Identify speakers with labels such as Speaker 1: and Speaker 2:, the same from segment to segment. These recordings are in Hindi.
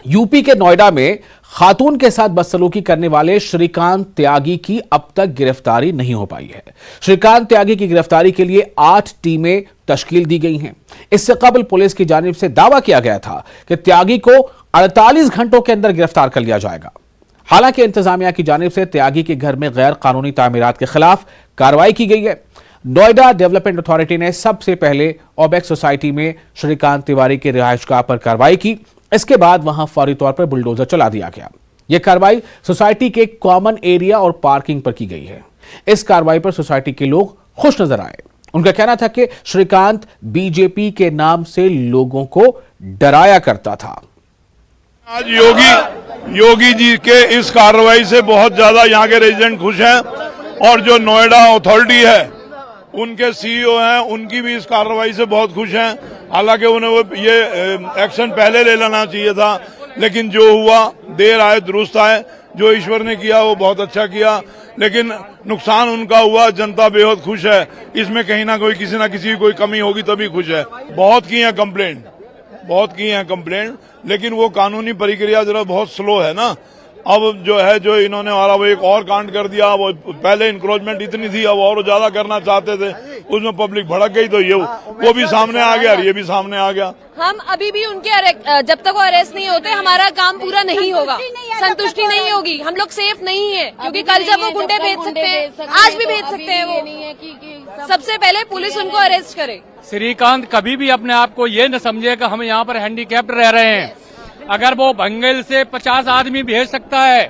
Speaker 1: यूपी के नोएडा में खातून के साथ बदसलूकी करने वाले श्रीकांत त्यागी की अब तक गिरफ्तारी नहीं हो पाई है। श्रीकांत त्यागी की गिरफ्तारी के लिए 8 टीमें तश्कील दी गई हैं। इससे कबल पुलिस की जानिब से दावा किया गया था कि त्यागी को 48 घंटों के अंदर गिरफ्तार कर लिया जाएगा। हालांकि इंतजामिया की जानिब से त्यागी के घर में गैर कानूनी तामीरात के खिलाफ कार्रवाई की गई है। नोएडा डेवलपमेंट अथॉरिटी ने सबसे पहले ओबेक्स सोसाइटी में श्रीकांत तिवारी के रिहायशगाह पर कार्रवाई की। इसके बाद वहां फौरी तौर पर बुलडोजर चला दिया गया। यह कार्रवाई सोसाइटी के कॉमन एरिया और पार्किंग पर की गई है। इस कार्रवाई पर सोसाइटी के लोग खुश नजर आए। उनका कहना था कि श्रीकांत बीजेपी के नाम से लोगों को डराया करता था।
Speaker 2: आज योगी जी के इस कार्रवाई से बहुत ज्यादा यहाँ के रेजिडेंट खुश हैं और जो नोएडा अथॉरिटी है उनके सीईओ हैं उनकी भी इस कार्रवाई से बहुत खुश हैं। हालांकि उन्हें वो ये एक्शन पहले ले लेना चाहिए था, लेकिन जो हुआ देर आए दुरुस्त आए। जो ईश्वर ने किया वो बहुत अच्छा किया, लेकिन नुकसान उनका हुआ। जनता बेहद खुश है। इसमें कहीं ना कोई किसी ना किसी की कोई कमी होगी तभी खुश है। बहुत की हैं कंप्लेंट, लेकिन वो कानूनी प्रक्रिया जरा बहुत स्लो है ना। अब जो है जो इन्होंने हमारा वो एक और कांड कर दिया। वो पहले इंक्रोचमेंट इतनी थी, अब और ज्यादा करना चाहते थे, उसमें पब्लिक भड़क गई तो ये वो भी सामने आ गया और ये भी सामने आ गया।
Speaker 3: हम अभी भी उनके जब तक वो अरेस्ट नहीं होते हमारा काम पूरा नहीं होगा, संतुष्टि नहीं होगी। हम लोग सेफ नहीं है, क्योंकि कल जब वो गुंडे भेज सकते हैं, आज भी भेज सकते हैं वो। सबसे पहले पुलिस उनको अरेस्ट करे।
Speaker 4: श्रीकांत कभी भी अपने आप को ये न समझे कि हम यहाँ पर हैंडीकैप्ड रह रहे हैं। अगर वो बंगल से 50 आदमी भेज सकता है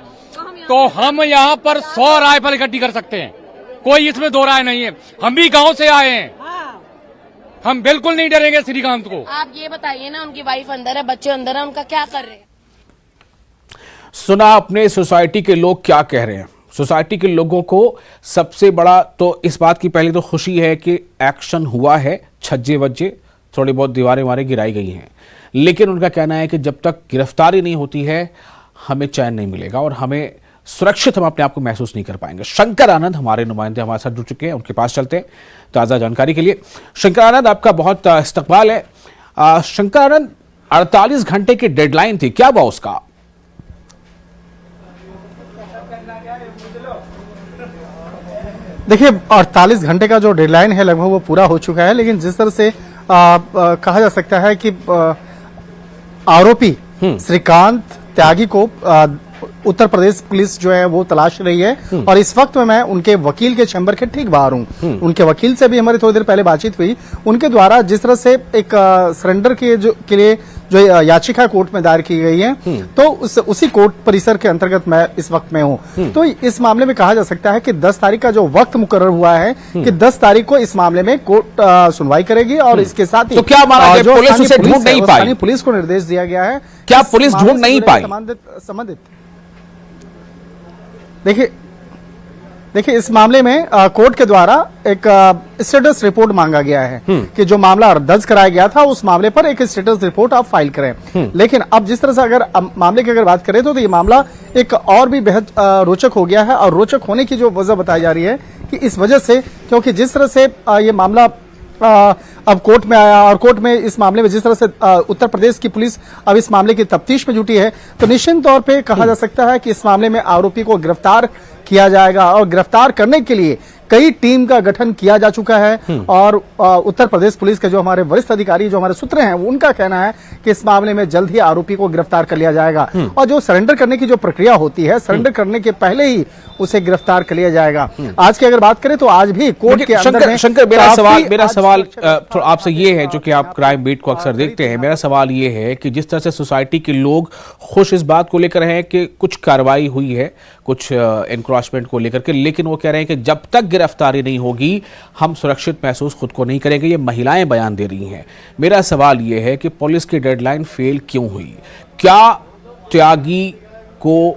Speaker 4: तो हम यहाँ पर 100 राइफल इकट्ठी कर सकते हैं। कोई इसमें दो राय नहीं है। हम भी गांव से आए हैं, हम बिल्कुल नहीं डरेंगे श्रीकांत को।
Speaker 3: आप ये बताइए ना, उनकी वाइफ अंदर है, बच्चे अंदर है, उनका क्या कर रहे हैं?
Speaker 1: सुना अपने सोसाइटी के लोग क्या कह रहे हैं। सोसाइटी के लोगों को सबसे बड़ा तो इस बात की पहले तो खुशी है कि एक्शन हुआ है। छज्जे वज्जे थोड़ी बहुत दीवारें वारें गिराई गई हैं, लेकिन उनका कहना है कि जब तक गिरफ्तारी नहीं होती है हमें चैन नहीं मिलेगा और हमें सुरक्षित हम अपने आप को महसूस नहीं कर पाएंगे। शंकर आनंद हमारे नुमाइंदे हमारे साथ जुड़ चुके हैं, उनके पास चलते हैं ताज़ा जानकारी के लिए। शंकर आनंद, आपका बहुत इस्तकबाल है। शंकर आनंद, 48 घंटे की डेडलाइन थी, क्या हुआ उसका?
Speaker 5: देखिए, 48 घंटे का जो डेडलाइन है लगभग वो पूरा हो चुका है, लेकिन जिस तरह से कहा जा सकता है कि आरोपी श्रीकांत त्यागी को उत्तर प्रदेश पुलिस जो है वो तलाश रही है। और इस वक्त में मैं उनके वकील के चैम्बर के ठीक बाहर हूं। उनके वकील से भी हमारी थोड़ी देर पहले बातचीत हुई। उनके द्वारा जिस तरह से एक सरेंडर के लिए जो याचिका कोर्ट में दायर की गई है, तो उसी कोर्ट परिसर के अंतर्गत मैं इस वक्त में हूं। तो इस मामले में कहा जा सकता है कि 10 तारीख का जो वक्त मुकर्रर हुआ है कि 10 तारीख को इस मामले में कोर्ट सुनवाई करेगी और इसके साथ ही
Speaker 1: तो क्या माना कि पुलिस उसे ढूंढ नहीं पाई?
Speaker 5: पुलिस को निर्देश दिया गया है।
Speaker 1: क्या पुलिस ढूंढ नहीं पाई?
Speaker 5: संबंधित देखिए इस मामले में कोर्ट के द्वारा एक स्टेटस रिपोर्ट मांगा गया है कि जो मामला दर्ज कराया गया था उस मामले पर एक स्टेटस रिपोर्ट आप फाइल करें। लेकिन अब जिस तरह से अगर मामले की अगर बात करें तो ये मामला एक और भी बेहद रोचक हो गया है। और रोचक होने की जो वजह बताई जा रही है कि इस वजह से, क्योंकि जिस तरह से ये मामला अब कोर्ट में आया और कोर्ट में इस मामले में जिस तरह से उत्तर प्रदेश की पुलिस अब इस मामले की तफ्तीश में जुटी है, तो निश्चित तौर पे कहा जा सकता है कि इस मामले में आरोपी को गिरफ्तार किया जाएगा। और गिरफ्तार करने के लिए कई टीम का गठन किया जा चुका है। और उत्तर प्रदेश पुलिस के जो हमारे वरिष्ठ अधिकारी, जो हमारे सूत्र हैं, उनका कहना है कि इस मामले में जल्द ही आरोपी को गिरफ्तार कर लिया जाएगा। और जो सरेंडर करने की जो प्रक्रिया होती है, सरेंडर करने के पहले ही उसे गिरफ्तार कर लिया जाएगा। आज की अगर बात करें तो आज भी कोर्ट के अंदर में
Speaker 1: शंकर, मेरा सवाल आपसे ये है, जो कि आप क्राइम बीट को अक्सर देखते हैं, मेरा सवाल ये है कि जिस तरह से सोसाइटी के लोग खुश इस बात को लेकर हैं कि कुछ कार्रवाई हुई है कुछ एनक्रोचमेंट को लेकर के, लेकिन वो कह रहे हैं कि जब तक गिरफ्तारी नहीं होगी हम सुरक्षित महसूस खुद को नहीं करेंगे। ये महिलाएं बयान दे रही हैं। मेरा सवाल ये है कि पुलिस की डेडलाइन फेल क्यों हुई? क्या त्यागी को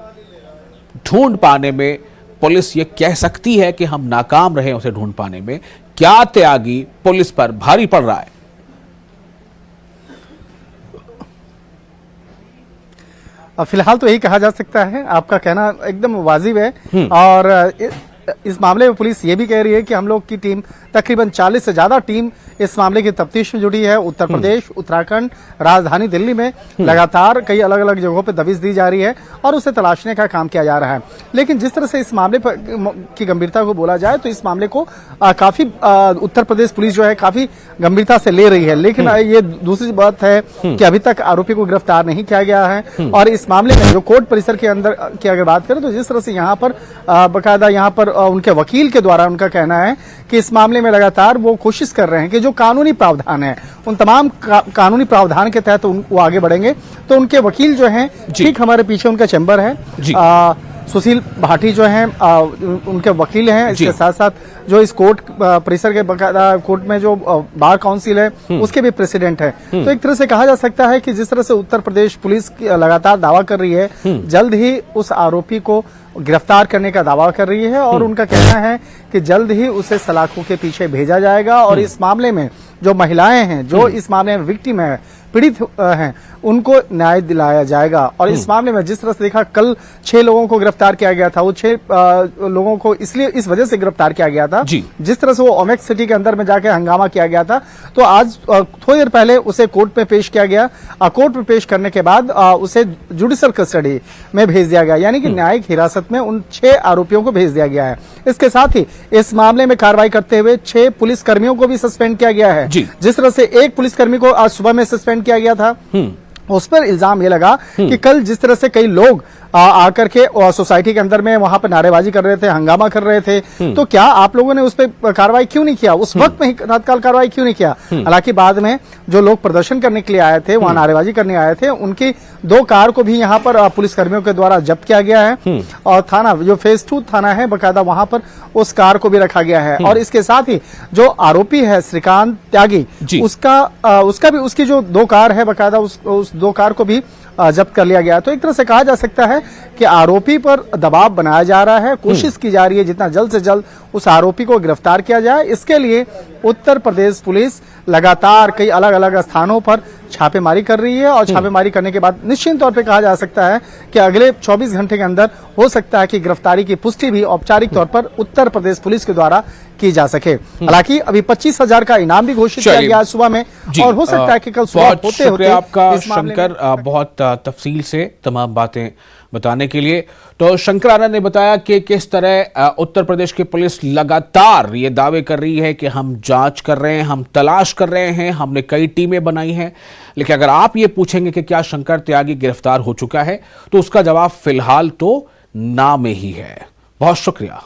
Speaker 1: ढूंढ पाने में पुलिस ये कह सकती है कि हम नाकाम रहे उसे ढूंढ पाने में? क्या त्यागी पुलिस पर भारी पड़ रहा है?
Speaker 5: फिलहाल तो यही कहा जा सकता है। आपका कहना एकदम वाजिब है। और इस मामले में पुलिस ये भी कह रही है कि हम लोग की टीम तकरीबन 40 से ज्यादा टीम इस मामले की तफ्तीश में जुड़ी है। उत्तर प्रदेश, उत्तराखंड, राजधानी दिल्ली में लगातार कई अलग अलग जगहों पर दबिश दी जा रही है और उसे तलाशने का काम किया जा रहा है। लेकिन जिस तरह से इस मामले पर की गंभीरता को बोला जाए तो इस मामले को काफी उत्तर प्रदेश पुलिस जो है काफी गंभीरता से ले रही है। लेकिन ये दूसरी बात है कि अभी तक आरोपी को गिरफ्तार नहीं किया गया है। और इस मामले में जो कोर्ट परिसर के अंदर की अगर बात करें तो जिस तरह से यहाँ पर बकायदा यहाँ पर उनके वकील के द्वारा उनका कहना है कि इस मामले में लगातार वो कोशिश कर रहे हैं कि जो कानूनी प्रावधान है उन तमाम कानूनी प्रावधान के तहत वो आगे बढ़ेंगे। तो उनके वकील जो हैं, ठीक हमारे पीछे उनका चैम्बर है, सुशील भाटी जो हैं उनके वकील हैं। इसके साथ साथ जो इस कोर्ट परिसर के बकायदा कोर्ट में जो बार काउंसिल है उसके भी प्रेसिडेंट है। तो एक तरह से कहा जा सकता है कि जिस तरह से उत्तर प्रदेश पुलिस लगातार दावा कर रही है, जल्द ही उस आरोपी को गिरफ्तार करने का दावा कर रही है और उनका कहना है कि जल्द ही उसे सलाखों के पीछे भेजा जाएगा और इस मामले में जो महिलाएं हैं, जो इस मामले में विक्टिम है, पीड़ित हैं, उनको न्याय दिलाया जाएगा। और इस मामले में जिस तरह से देखा, कल 6 लोगों को गिरफ्तार किया गया था। वो 6 लोगों को इसलिए इस वजह से गिरफ्तार किया गया था जिस तरह से वो ओमेक्स सिटी के अंदर में जाके हंगामा किया गया था। तो आज थोड़ी देर पहले उसे कोर्ट में पेश किया गया। कोर्ट में पेश करने के बाद उसे जुडिशियल कस्टडी में भेज दिया गया, यानी कि न्यायिक हिरासत में उन 6 आरोपियों को भेज दिया गया है। इसके साथ ही इस मामले में कार्रवाई करते हुए 6 पुलिस कर्मियों को भी सस्पेंड किया गया है। जिस तरह से एक पुलिसकर्मी को आज सुबह में सस्पेंड किया गया था, उस पर इल्जाम ये लगा कि कल जिस तरह से कई लोग आकर के सोसाइटी के अंदर में वहां पर नारेबाजी कर रहे थे, हंगामा कर रहे थे, तो क्या आप लोगों ने उस पर कार्रवाई क्यों नहीं किया, उस वक्त में ही तत्काल कार्रवाई क्यों नहीं किया। हालांकि बाद में जो लोग प्रदर्शन करने के लिए आए थे, वहां नारेबाजी करने आए थे, उनकी 2 कार को भी यहाँ पर पुलिस कर्मियों के द्वारा जब्त किया गया है और थाना जो फेज 2 थाना है बकायदा वहां पर उस कार को भी रखा गया है। और इसके साथ ही जो आरोपी है श्रीकांत त्यागी, उसका भी उसकी जो 2 कार है बकायदा उस 2 कार को भी जब्त कर लिया गया। तो एक तरह से कहा जा सकता है कि आरोपी पर दबाव बनाया जा रहा है, कोशिश की जा रही है जितना जल्द से जल्द उस आरोपी को गिरफ्तार किया जाए। इसके लिए उत्तर प्रदेश पुलिस लगातार कई अलग अलग स्थानों पर छापेमारी कर रही है और छापेमारी करने के बाद निश्चित तौर पे कहा जा सकता है कि अगले 24 घंटे के अंदर हो सकता है कि गिरफ्तारी की पुष्टि भी औपचारिक तौर पर उत्तर प्रदेश पुलिस के द्वारा की जा सके। हालांकि अभी 25,000 का इनाम भी घोषित किया गया सुबह में और हो सकता है कि कल सुबह होते होते
Speaker 1: आपका शंकर बहुत तफसील से तमाम बातें बताने के लिए। तो शंकर आनंद ने बताया कि किस तरह उत्तर प्रदेश की पुलिस लगातार ये दावे कर रही है कि हम जांच कर रहे हैं, हम तलाश कर रहे हैं, हमने कई टीमें बनाई हैं। लेकिन अगर आप ये पूछेंगे कि क्या शंकर त्यागी गिरफ्तार हो चुका है, तो उसका जवाब फिलहाल तो ना में ही है। बहुत शुक्रिया।